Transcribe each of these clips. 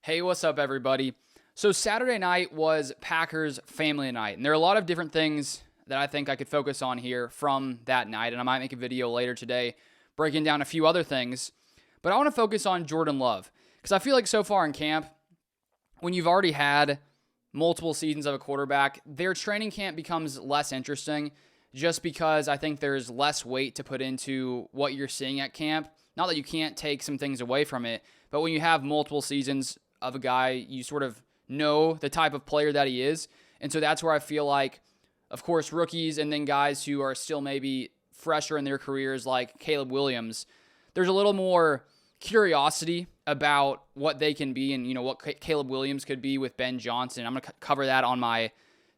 Hey, what's up, everybody? So Saturday night was Packers family night, and there are a lot of different things that I think I could focus on here from that night, and I might make a video later today breaking down a few other things, but I want to focus on Jordan Love, because I feel like so far in camp, when you've already had multiple seasons of a quarterback, their training camp becomes less interesting just because I think there's less weight to put into what you're seeing at camp. Not that you can't take some things away from it, but when you have multiple seasons of a guy, you sort of know the type of player that he is. And so that's where I feel like, of course, rookies and then guys who are still maybe fresher in their careers like Caleb Williams, there's a little more curiosity about what they can be and, what Caleb Williams could be with Ben Johnson. I'm going to cover that on my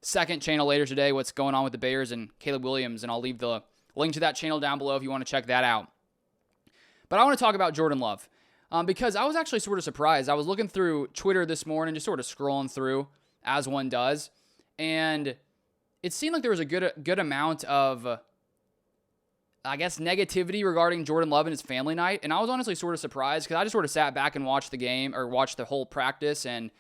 second channel later today, what's going on with the Bears and Caleb Williams, and I'll leave the link to that channel down below if you want to check that out. But I want to talk about Jordan Love. Because I was actually sort of surprised. I was looking through Twitter this morning, just sort of scrolling through, as one does, and it seemed like there was a good amount of, negativity regarding Jordan Love and his family night, and I was honestly sort of surprised because I just sort of sat back and watched the game, or watched the whole practice, and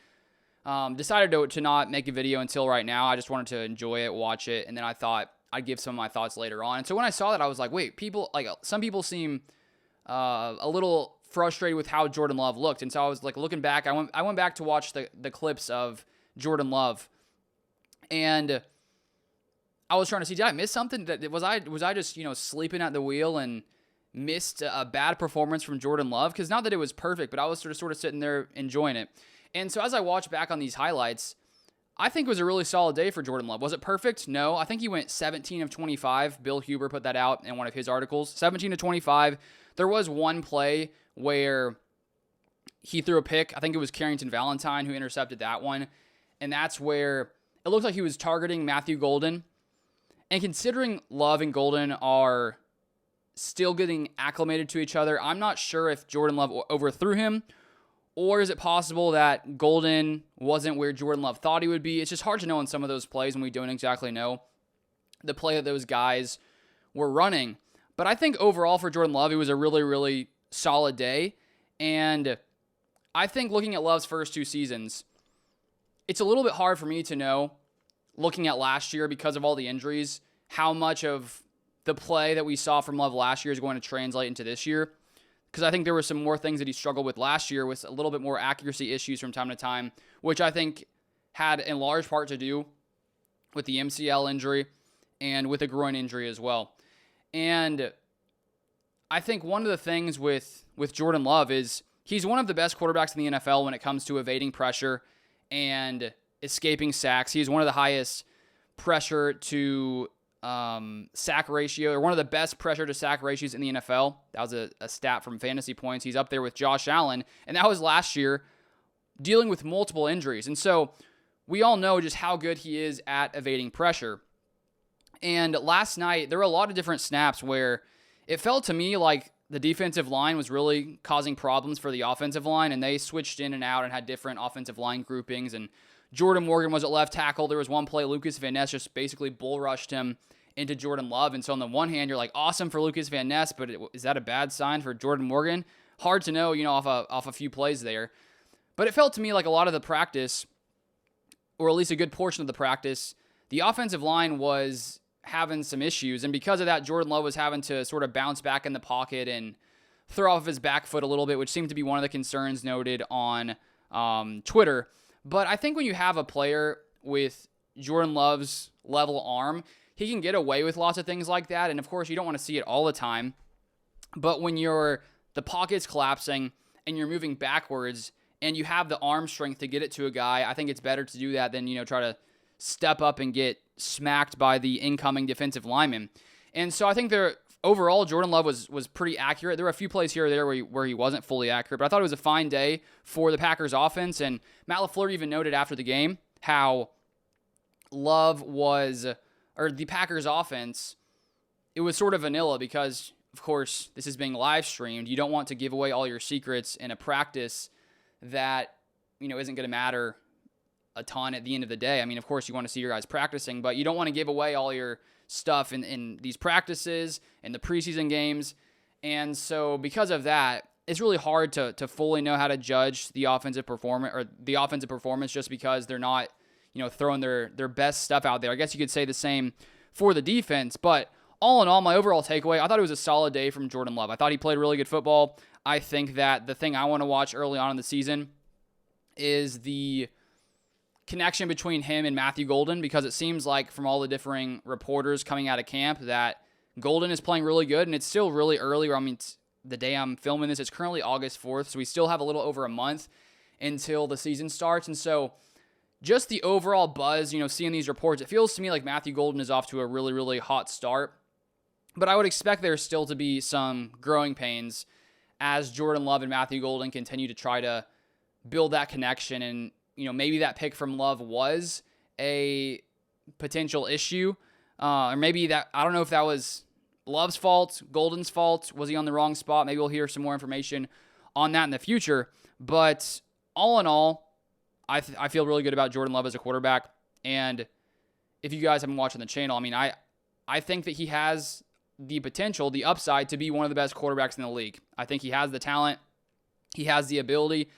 decided to not make a video until right now. I just wanted to enjoy it, watch it, and then I thought I'd give some of my thoughts later on. And so when I saw that, I was like, wait, some people seem a little frustrated with how Jordan Love looked. And so I was like looking back, I went back to watch the clips of Jordan Love, and I was trying to see, did I miss something? Was I just, sleeping at the wheel and missed a bad performance from Jordan Love? Because not that it was perfect, but I was sort of sitting there enjoying it. And so as I watched back on these highlights, I think it was a really solid day for Jordan Love. Was it perfect? No. I think he went 17 of 25. Bill Huber put that out in one of his articles. 17 of 25. There was one play where he threw a pick. I think it was Carrington Valentine who intercepted that one. And that's where it looked like he was targeting Matthew Golden. And considering Love and Golden are still getting acclimated to each other, I'm not sure if Jordan Love overthrew him, or is it possible that Golden wasn't where Jordan Love thought he would be? It's just hard to know in some of those plays when we don't exactly know the play that those guys were running. But I think overall for Jordan Love, it was a really, really solid day. And I think looking at Love's first two seasons, it's a little bit hard for me to know, looking at last year because of all the injuries, how much of the play that we saw from Love last year is going to translate into this year. Because I think there were some more things that he struggled with last year with a little bit more accuracy issues from time to time, which I think had in large part to do with the MCL injury and with a groin injury as well. And I think one of the things with Jordan Love is he's one of the best quarterbacks in the NFL when it comes to evading pressure and escaping sacks. He's one of the highest pressure to sack ratio, or one of the best pressure to sack ratios in the NFL. That was a stat from Fantasy Points. He's up there with Josh Allen, and that was last year dealing with multiple injuries. And so we all know just how good he is at evading pressure. And last night, there were a lot of different snaps where it felt to me like the defensive line was really causing problems for the offensive line, and they switched in and out and had different offensive line groupings. And Jordan Morgan was at left tackle. There was one play, Lucas Van Ness just basically bull rushed him into Jordan Love. And so on the one hand, you're like, awesome for Lucas Van Ness, but is that a bad sign for Jordan Morgan? Hard to know, off a few plays there. But it felt to me like a lot of the practice, or at least a good portion of the practice, the offensive line was having some issues. And because of that, Jordan Love was having to sort of bounce back in the pocket and throw off his back foot a little bit, which seemed to be one of the concerns noted on Twitter. But I think when you have a player with Jordan Love's level arm, he can get away with lots of things like that. And of course, you don't want to see it all the time. But when the pocket's collapsing and you're moving backwards and you have the arm strength to get it to a guy, I think it's better to do that than, try to step up and get smacked by the incoming defensive lineman. And so I think overall, Jordan Love was pretty accurate. There were a few plays here or there where he wasn't fully accurate, but I thought it was a fine day for the Packers offense. And Matt LaFleur even noted after the game how the Packers offense, it was sort of vanilla because, of course, this is being live streamed. You don't want to give away all your secrets in a practice that, isn't going to matter a ton at the end of the day. I mean, of course, you want to see your guys practicing, but you don't want to give away all your stuff in these practices and the preseason games. And so because of that, it's really hard to fully know how to judge the offensive performance just because they're not, throwing their best stuff out there. I guess you could say the same for the defense, but all in all, my overall takeaway, I thought it was a solid day from Jordan Love. I thought he played really good football. I think that the thing I want to watch early on in the season is the connection between him and Matthew Golden, because it seems like from all the differing reporters coming out of camp that Golden is playing really good, and it's still really early. I mean, the day I'm filming this, it's currently August 4th, so we still have a little over a month until the season starts, and so just the overall buzz, seeing these reports, it feels to me like Matthew Golden is off to a really, really hot start. But I would expect there still to be some growing pains as Jordan Love and Matthew Golden continue to try to build that connection. And, maybe that pick from Love was a potential issue. Or maybe that, I don't know if that was Love's fault, Golden's fault. Was he on the wrong spot? Maybe we'll hear some more information on that in the future. But all in all, I feel really good about Jordan Love as a quarterback. And if you guys haven't watched on the channel, I mean, I think that he has the potential, the upside to be one of the best quarterbacks in the league. I think he has the talent, he has the ability,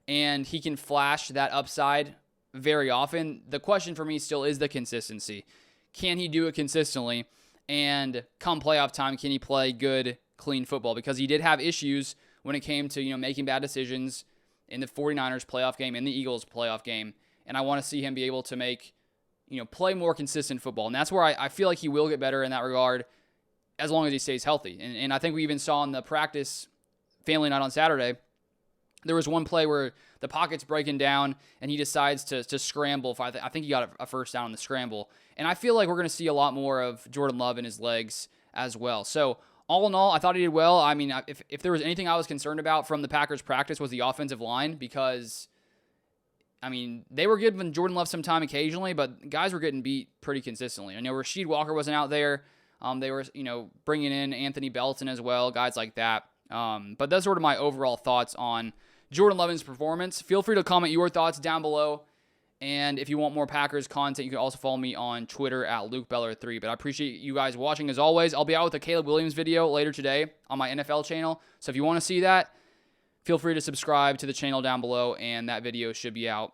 and he can flash that upside very often. The question for me still is the consistency. Can he do it consistently? And come playoff time, can he play good, clean football? Because he did have issues when it came to, making bad decisions in the 49ers playoff game, in the Eagles playoff game. And I want to see him be able to make, play more consistent football. And that's where I feel like he will get better in that regard, as long as he stays healthy. And I think we even saw in the practice family night on Saturday, there was one play where the pocket's breaking down and he decides to scramble. I think he got a first down on the scramble. And I feel like we're going to see a lot more of Jordan Love and his legs as well. So all in all, I thought he did well. I mean, if there was anything I was concerned about from the Packers practice was the offensive line, because, I mean, they were giving Jordan Love some time occasionally, but guys were getting beat pretty consistently. I know Rasheed Walker wasn't out there. They were, bringing in Anthony Belton as well, guys like that. But that's sort of my overall thoughts on Jordan Love's performance. Feel free to comment your thoughts down below. And if you want more Packers content, you can also follow me on Twitter at LukeBeller3. But I appreciate you guys watching as always. I'll be out with a Caleb Williams video later today on my NFL channel. So if you want to see that, feel free to subscribe to the channel down below, and that video should be out